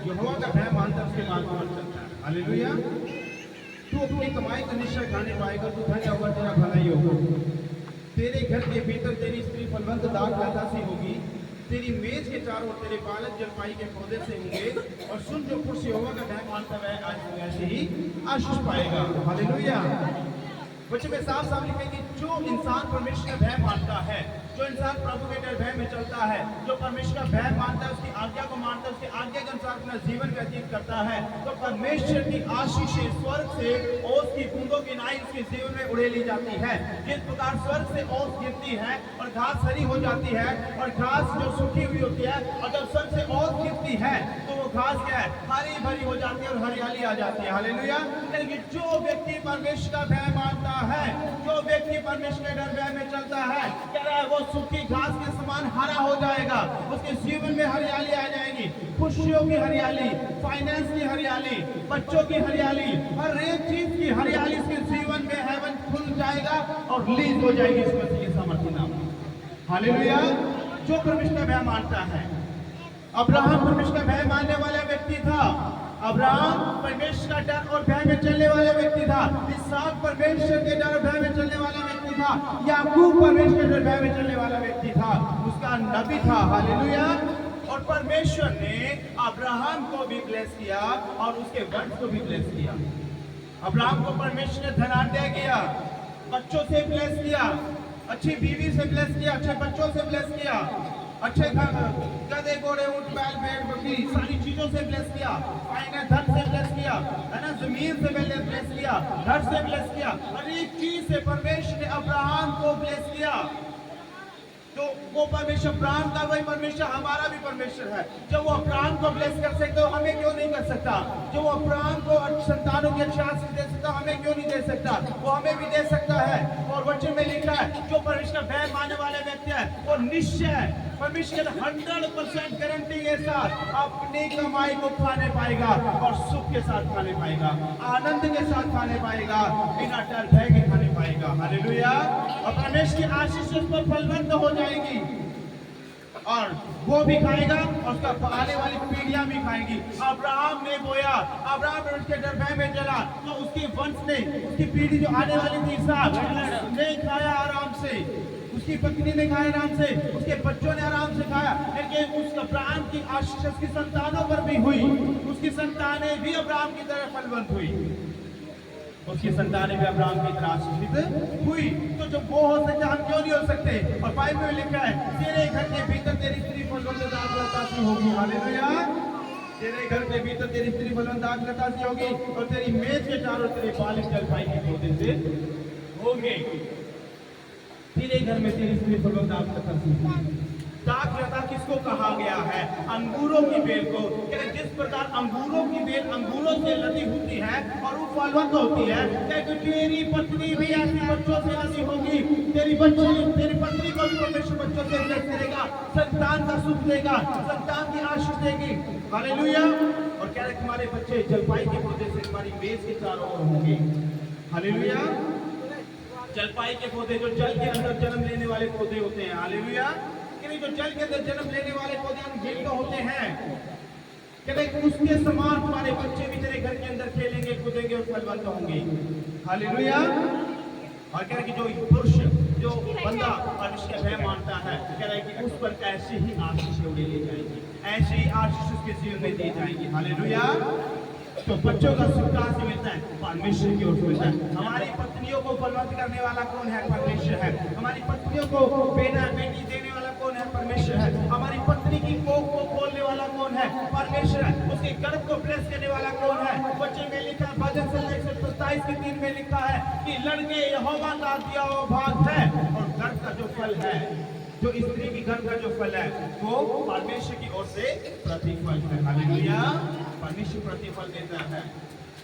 यहोवा का भय मानता है उसके मार्ग पर चलता है। हालेलुया। तू अपनी कमाई का निश्चय खाने पाएगा, तू धन्य होगा, तेरा भलाई होगा। तेरे घर के भीतर तेरी स्त्री फलवंत दाख लता सी होगी, तेरी मेज के चारों ओर तेरे बालक जलपाई के पौधे से होंगे। और सुन, जो पुरुष यहोवा का भय मानता है आज ऐसे ही आशीष पाएगा। हालेलुया। बच्चे में साफ साफ लिखे कि जो इंसान परमेश्वर का भय मानता है, जो इंसान प्रभु के डर भय में चलता है, जो परमेश्वर का भय मानता है, उसकी आज्ञा को मानता है, उसकी आज्ञा के अनुसार अपना जीवन व्यतीत करता है, तो परमेश्वर की आशीषें स्वर्ग से ओस की बूंदों की नाई उसके जीवन में उड़ेली जाती है। जिस प्रकार स्वर्ग से ओस गिरती है और घास हरी हो जाती है, और घास जो सूखी हुई होती है, और जब स्वर्ग से ओस गिरती है तो वो घास क्या है, हरी भरी हो जाती है और हरियाली आ जाती है। हालेलुया। लेकिन जो व्यक्ति परमेश्वर का भय मानता है, जो व्यक्ति परमेश्वर के डर भय में चलता है, कह रहा है वो सूखी घास के समान हरा हो जाएगा, उसके जीवन में हरियाली आ जाएगी, खुशियों की हरियाली, फाइनेंस की हरियाली, बच्चों की हरियाली, हर एक चीज की हरियाली उसके जीवन में हेवन खुल जाएगा और रिलीज हो जाएगी इस मसीह के सामर्थ्य नाम में। हालेलुया। जो परमेश्वर का भय मानता है, अब्राहम परमेश्वर का भय मानने वाला व्यक्ति था। अब्राहम परमेश्वर का डर और भय में चलने वाला व्यक्ति था। इसहाक परमेश्वर के डर और भय में चलने वाला व्यक्ति था। याकूब परमेश्वर के डर भय में चलने वाला व्यक्ति था, उसका नबी था। हालेलुया। और परमेश्वर ने अब्राहम को भी ब्लेस किया और उसके वंश को भी ब्लेस किया। अब्राहम को परमेश्वर ने धनाढ्य किया, बच्चों से ब्लेस किया, अच्छी बीवी से ब्लेस किया, अच्छे बच्चों से ब्लेस किया, अच्छे गधे घोड़े ऊंट बैल भेड़ बकरी सारी चीजों से ब्लेस किया, फाइनेंस धन से ब्लेस किया, है ना, जमीन से ब्लेस किया, घर से ब्लेस किया, हर एक चीज से परमेश्वर ने अब्राहम को ब्लेस किया। तो वो परमेश्वर अब्राहम का वही परमेश्वर हमारा भी परमेश्वर है। जब वो अब्राहम को ब्लेस कर सकते हो, हमें क्यों नहीं कर सकता? जो वो अब्राहम को संतानों की अच्छी आशीष दे सकता, हमें क्यों नहीं दे सकता? वो हमें भी दे सकता है। और वचन में लिखा है, जो परमेश्वर का भय मानने वाले व्यक्ति है वो निश्चय परमेश्वर 100% गारंटी के साथ अपनी कमाई को खाने पाएगा और सुख के साथ खाने पाएगा, आनंद के साथ खाने पाएगा, बिना डर भय के खाने पाएगा। हालेलुया। और परमेश्वर की आशीष उस पर फलवंत हो जाएगी और वो भी खाएगा और उसका आने वाली पीढ़ियां भी खाएंगी। अब्राहम ने बोया, अब्राहम ने उसके डर भय में चला, तो उसकी वंश ने, उसकी पीढ़ी जो आने वाली थी इसहाक ने खाया आराम से, उसकी पत्नी ने खाया आराम से, उसके बच्चों ने आराम से खाया। लेकिन उस अब्राहम की आशीष उसकी संतानों पर भी हुई, उसकी संतानें भी अब्राहम की तरह फलवंत हुई, उसकी संतानें भी अब्राहम की तरह आशीषित हुई। तो जब वो हो सकता, हम क्यों नहीं हो सकते? और बाइबल में लिखा है, तेरे घर के भीतर तेरी स्त्री फलवंत दाखलता सी होगी। हालेलुया। तेरे घर के भीतर तेरी स्त्री फलवंत दाखलता सी होगी और तेरी मेज के चारों तेरे बालक जलपाई के पौधे से होंगे। तेरे घर में तेरी स्त्री फलवंत दाखलता सी होगी। दाखलता किसको कहा गया है? अंगूरों की बेल को। जिस प्रकार अंगूरों की बेल अंगूरों से लदी होती है और वो फलवंत होती है, तेरी पत्नी भी ऐसी बच्चों से लदी होगी। तेरी पत्नी को भी परमेश्वर बच्चों से ब्लेस करेगा, संतान का सुख देगा, संतान की आशीष देगी। हालेलुया। और कह रहे तुम्हारे बच्चे जलपाई के पौधे से तुम्हारी मेज के चारों ओर होंगे। हालेलुया। जलपाई के पौधे जो जल के अंदर जन्म लेने वाले पौधे होते हैं। हालेलुया। जो जल के अंदर जन्म लेने वाले पौधे होते हैं, उसके समान तुम्हारे बच्चे भी तेरे घर के अंदर खेलेंगे, कूदेंगे और फलवंत होंगे। हालेलुया। और कह रहे कि जो पुरुष, जो बंदा परमेश्वर का भय मानता है, कह रहा है कि उस पर ऐसी ही आशीष उड़ेली जाएगी, ऐसी ही आशीष उसके जीवन में दी जाएगी। हालेलुया। तो बच्चों का सुख कहां से मिलता है? परमेश्वर की ओर से मिलता है। हमारी पत्नियों को फलवंत करने वाला कौन है? परमेश्वर है। हमारी पत्नियों को बेटी देने वाला कौन है? परमेश्वर है। हमारी पत्नी की कोख को खोलने वाला कौन है? परमेश्वर है। उसके गर्भ को ब्लेस करने वाला कौन है? वचन में लिखा, भजन संहिता 127:3 में लिखा है कि लड़के यहोवा का दिया हुआ भाग है, और गर्भ का जो फल है, जो स्त्री की गर्भ का जो फल है, वो परमेश्वर की ओर से प्रतिफल है। हालेलुया। परमेश्वर प्रतिफल देता है।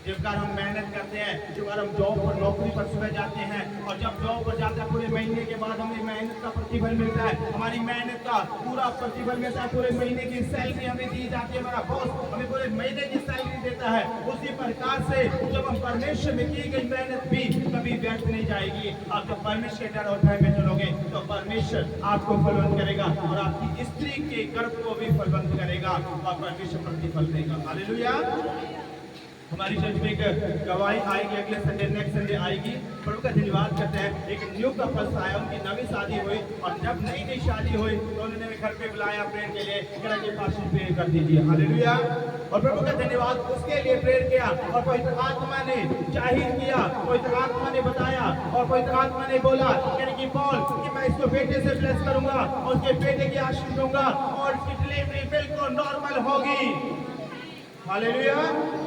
जब हम मेहनत करते हैं, जब हम जॉब पर, नौकरी पर सुबह जाते हैं, और जब जॉब पर जाते हैं पूरे महीने के बाद हमें मेहनत का प्रतिफल मिलता है, हमारी मेहनत का पूरा प्रतिफल मिलता है, पूरे महीने की सैलरी हमें दी जाती है, हमारा बॉस हमें पूरे महीने की सैलरी देता जाता है, उसी प्रकार से जब हम परमेश्वर में की गई मेहनत भी कभी व्यर्थ नहीं जाएगी। आप जब परमेश्वर के डर और भय में चलोगे तो परमेश्वर आपको फलवंत करेगा और आपकी स्त्री के गर्भ को भी फलवंत करेगा और परमेश्वर प्रतिफल देगा। हालेलुया। हमारी चर्च में एक गवाही आएगी, अगले संडे नेक्स्ट संडे आएगी। प्रभु का धन्यवाद करते हैं। एक न्यू कपल्स आया, उनकी नवी शादी हुई और जब नई नई शादी हुई तो उन्होंने घर पे बुलाया प्रेयर के लिए, कहा कि पास्टर प्रेयर कर दीजिए। हालेलुया। और प्रभु का धन्यवाद, उसके लिए प्रेयर किया और पवित्र आत्मा ने जाहिर किया, पवित्र आत्मा ने बताया और पवित्र आत्मा ने बोला यानी कि पॉल कि मैं इसको बेटे से ब्लेस करूंगा और उसके बेटे की आशीष दूंगा और इसकी डिलीवरी बिल्कुल नॉर्मल होगी। हालेलुया।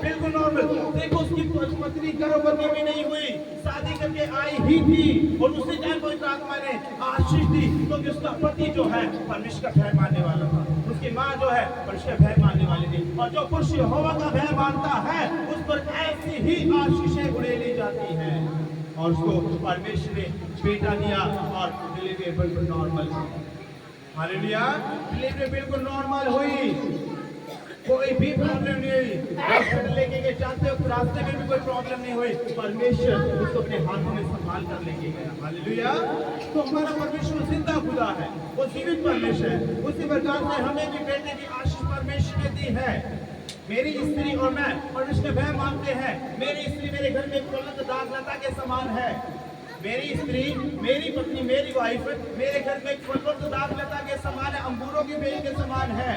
बिल्कुल नॉर्मल। देखो उसकी पत्नी गर्भवती भी नहीं हुई, शादी करके आई ही थी और उसी टाइम पवित्र आत्मा ने आशीष दी क्योंकि उसका पति जो है परमेश्वर का भय मानने वाला था, उसकी माँ जो है परमेश्वर का भय मानने वाली थी। और जो पुरुष यहोवा का भय मानता है उस पर ऐसी ही आशीषें उड़ेली जाती हैं। और उसको परमेश्वर ने बेटा दिया और डिलीवरी बिल्कुल नॉर्मल। हालेलुया। डिलीवरी बिल्कुल नॉर्मल हुई, कोई भी प्रॉब्लम नहीं हुई। हॉस्पिटल लेके गए जाते वक्त रास्ते में भी कोई प्रॉब्लम नहीं हुई, परमेश्वर उसको अपने हाथों में संभाल कर लेके गया। हालेलुया। तो हमारा परमेश्वर जिंदा खुदा है, वो जीवित परमेश्वर है। उसी प्रकार से हमें भी बेटे की आशीष परमेश्वर ने दी है। मेरी स्त्री और मैं परमेश्वर का भय मानते हैं। मेरी स्त्री मेरे घर में फलवंत दाखलता के समान है। मेरी स्त्री, मेरी पत्नी, मेरी वाइफ मेरे घर में फलवंत दाखलता के समान है, अंगूरों की बेल के समान है।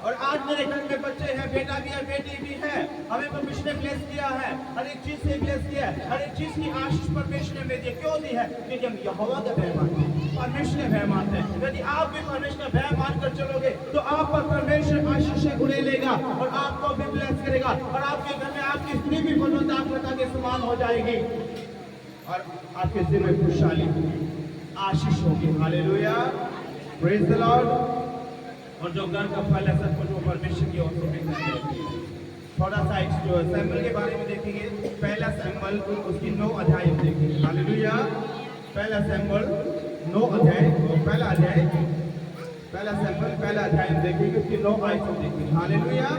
और आज मेरे घर में बच्चे हैं, बेटा भी है, बेटी भी है। हमें परमेश्वर ने ब्लेस किया है, हर एक चीज से ब्लेस किया है, हर एक चीज की आशीष परमेश्वर ने दी। क्यों दी है? क्योंकि हम यहोवा का भय मानते हैं, परमेश्वर का भय मानते हैं। यदि आप भी परमेश्वर का भय मानकर चलोगे तो आप पर परमेश्वर आशीष उड़ेलेगा और आपको भी ब्लेस करेगा और आपके घर में आपकी स्त्री भी फलवंत दाखलता के समान हो जाएगी और आपके दिल में खुशहाली होगी, आशीष होगी। हालेलुया। Praise the Lord. और जो घर का फल है सब कुछ वो परमेश्वर की ओर से मिलता है। थोड़ा सा जो सैमुअल के बारे में देखेंगे, पहला सैमुअल उसकी 9 अध्याय हम देखेंगे। हालेलुया। पहला सैमुअल 9 अध्याय, पहला अध्याय, पहला सैमुअल पहला अध्याय हम देखेंगे, उसकी 9 आयत हम देखेंगे। हालेलुया।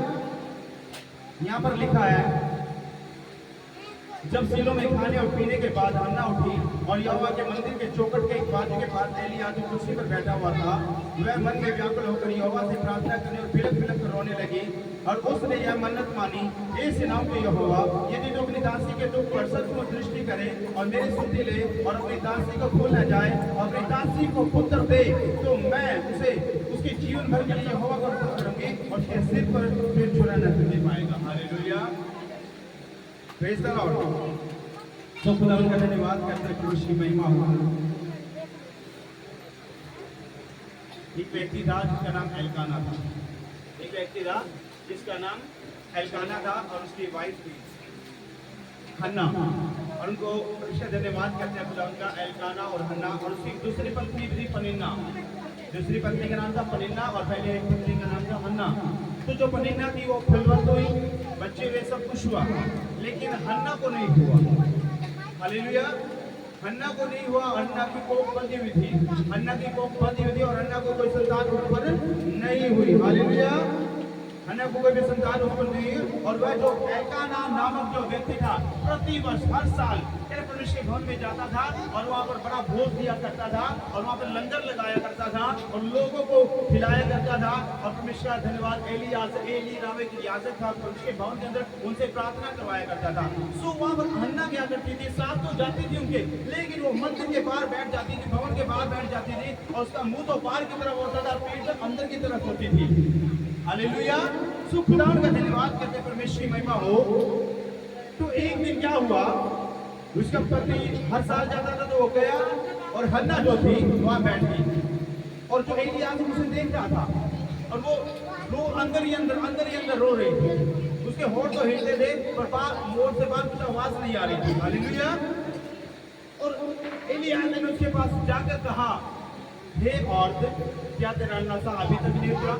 यहाँ पर लिखा है, जब सीलो में खाने और पीने के बाद हन्ना उठी और यहोवा के मंदिर के चौखट के एक बाजू के पास एलिय्याह जो कुर्सी पर बैठा हुआ था, वह मन में व्याकुल होकर यहोवा से प्रार्थना करने और बिलख बिलख कर रोने लगी। और उसने यह मन्नत मानी, हे सेनाओं के यहोवा, यदि तो अपनी दासी के दुख पर सचमुच दृष्टि करे और मेरी सुधि ले और अपनी दासी को भूल न जाए और अपनी दासी को पुत्र दे, तो मैं उसे उसके जीवन भर के लिए यहोवा को अर्पण करूंगी और उसके सिर पर फिर छुरा न दे पाएगा। हालेलुया। Praise the Lord. तो खुदा का धन्यवाद करते हैं, खुशी महिमा हो। एक व्यक्ति था जिसका नाम एल्काना था, एक व्यक्ति था जिसका नाम एल्काना था और उसकी वाइफ थी हन्ना। और उनको परमेश्वर धन्यवाद करते हैं खुदा उनका, एल्काना और हन्ना। और उसकी दूसरी पत्नी थी पनिन्ना। दूसरी पत्नी का नाम था पनिन्ना और पहले एक पत्नी का नाम था हन्ना। तो जो पनिन्ना थी वो फलवंत हुई, बच्चे वे सब कुछ हुआ, लेकिन हन्ना को नहीं हुआ। हालेलुया। हन्ना को नहीं हुआ, हन्ना की कोख बंधी हुई थी, हन्ना की कोख बंधी हुई थी और हन्ना को कोई संतान उत्पन्न नहीं हुई। हालेलुया। हन्ना को कोई भी संतान उत्पन्न नहीं हुई। और वह जो एल्काना नामक जो व्यक्ति था, प्रति वर्ष हर साल परमेश्वर के भवन में जाता था और वहाँ पर बड़ा भोज दिया करता था और वहाँ पर लंगर लगाया करता था और लोगों को खिलाया करता था। और परमेश्वर का धन्यवाद, एली नाम एक याजक था परमेश्वर के भवन के अंदर, उनसे प्रार्थना करवाया करता था। सो वहाँ पर हन्ना क्या करती थी, साथ तो जाती थी उनके, लेकिन वो मंदिर के बाहर बैठ जाती थी, भवन के बाहर बैठ जाती थी और उसका मुंह तो बाहर की तरफ होता था, पेट अंदर की तरफ होती थी। हालेलुया। सो खुदा का धन्यवाद करते परमेश्वर की महिमा हो। तो एक दिन क्या हुआ, उसका पति हर साल जाता था तो वो गया और हन्ना जो थी वहां बैठ गई और जो एलिय्याह उसे देख रहा था और वो अंदर ही अंदर रो रही थी। उसके होठ तो हिलते थे पर होठ से बाहर कुछ आवाज नहीं आ रही थी। हालेलुया। और एलिय्याह ने उसके पास जाकर कहा, हे औरत, क्या तेरा नशा अभी तक नहीं उतरा?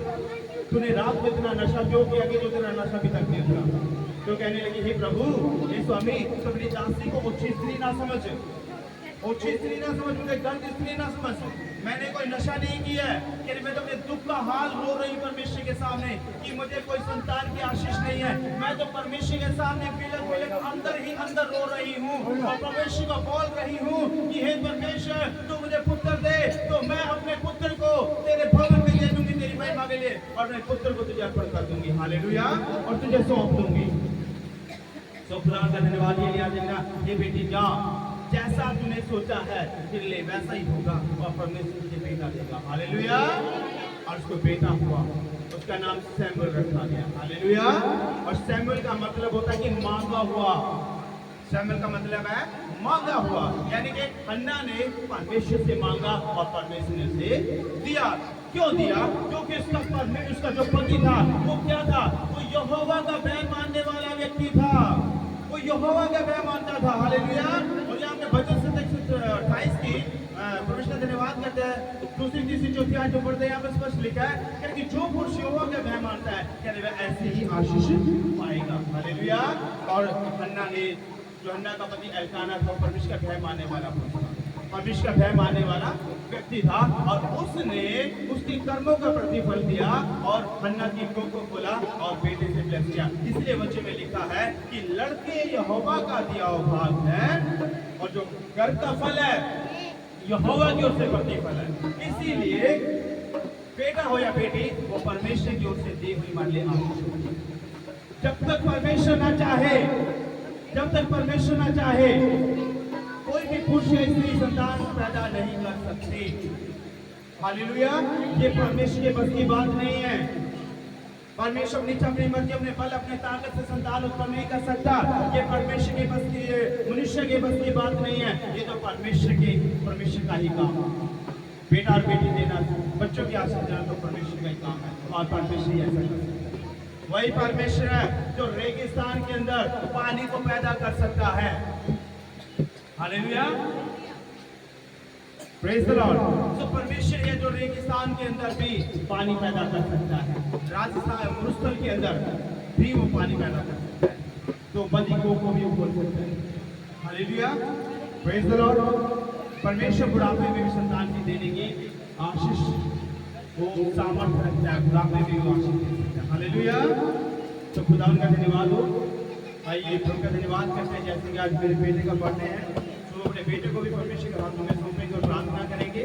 तूने रात में इतना नशा क्यों किया कि जो तेरा नशा अभी तक नहीं उतरा? तो कहने लगी, हे प्रभु, हे स्वामी, तो अपनी दासी को ओछी स्त्री ना समझ, ओछी स्त्री ना समझ, मुझे गंद स्त्री ना समझ। मैंने कोई नशा नहीं किया है, कि मैं तो अपने दुख का हाल रो रही हूँ परमेश्वर के सामने कि मुझे कोई संतान की आशीष नहीं है। मैं तो परमेश्वर के सामने बिलक बिलक अंदर ही अंदर रो रही हूँ और परमेश्वर को बोल रही हूँ कि हे परमेश्वर, तू मुझे पुत्र दे तो मैं अपने पुत्र को तेरे भवन में दे दूंगी तेरी महिमा के लिए, और अपने पुत्र को तुझे अर्पण कर दूंगी। हालेलुया। और तुझे सौंप दूंगी। तो खुदा का धन्यवाद ये लिया देना, ये बेटी जा, जैसा तूने सोचा है तेरे लिए वैसा ही होगा और परमेश्वर तुझे बेटा देगा। हालेलुया। और उसको बेटा हुआ, उसका नाम सैमुअल रखा गया। हालेलुया। और सैमुअल का मतलब होता है कि मांगा हुआ। सैमुअल का मतलब है मांगा हुआ, यानी कि हन्ना ने परमेश्वर से मांगा और परमेश्वर ने उसे दिया। क्यों दिया? क्योंकि उसका जो पति था वो क्या था? वो यहोवा का भय मानने वाला व्यक्ति था। वो यहोवा का भय मानता था। हालेलुया। और यहाँ पे भजन 28 की परमेश्वर धन्यवाद करते हैं, दूसरी तीसरी चौथी आयत जो पढ़ते हैं यहाँ पे स्पष्ट लिखा है कि जो पुरुष यहोवा का भय मानता है क्या वह ऐसे ही आशीष पाएगा। हालेलुया। और हन्ना ने, जो हन्ना का पति एल्काना था, परमेश्वर का भय मानने वाला परमेश्वर का भय मानने वाला व्यक्ति था, और उसने उसके कर्मों का प्रतिफल दिया और हन्ना की कोख को खोला और बेटे से ब्लेस किया। इसलिए वचन में लिखा है कि लड़के यहोवा का दिया हुआ भाग है और जो घर का फल है यहोवा की ओर से प्रतिफल है। इसीलिए बेटा हो या बेटी वो परमेश्वर की ओर से दी हुई मान ले आशीष। जब तक परमेश्वर ना चाहे, जब तक परमेश्वर ना चाहे, कोई भी पुरुष या स्त्री संतान पैदा नहीं कर सकती। हालेलुया। ये परमेश्वर के बस की बात नहीं है। परमेश्वर अपनी मर्जी, अपने बल, अपने ताकत से संतान उत्पन्न नहीं कर सकता। ये परमेश्वर के बस की, मनुष्य के बस की बात नहीं है। ये तो परमेश्वर का ही काम है। बेटा और बेटी देना, बच्चों की आशीष देना तो परमेश्वर का ही काम है, और परमेश्वर ऐसा कर सकता है। वही परमेश्वर है जो रेगिस्तान के अंदर पानी को पैदा कर सकता है। हालेलुया। Praise the Lord. तो परमेश्वर है जो रेगिस्तान के अंदर भी पानी पैदा कर सकता है, राजस्थान मरुस्थल के अंदर भी वो पानी पैदा कर सकता है, तो बदी को भी वो खोल सकता है। हालेलुया। Praise the Lord. परमेश्वर बुढ़ापे में भी संतान की देने की आशीष वो सामर्थ्य रखता है, बुढ़ापे में भी वो आशीष दे सकता है। हालेलुया। तो खुदा उनका धन्यवाद हो। आइए प्रभु का धन्यवाद करते हैं। जैसे कि आज मेरे बेटे का बर्थडे है, तो अपने बेटे को भी परमेश्वर के हाथों में सौंपेंगे और प्रार्थना करेंगे।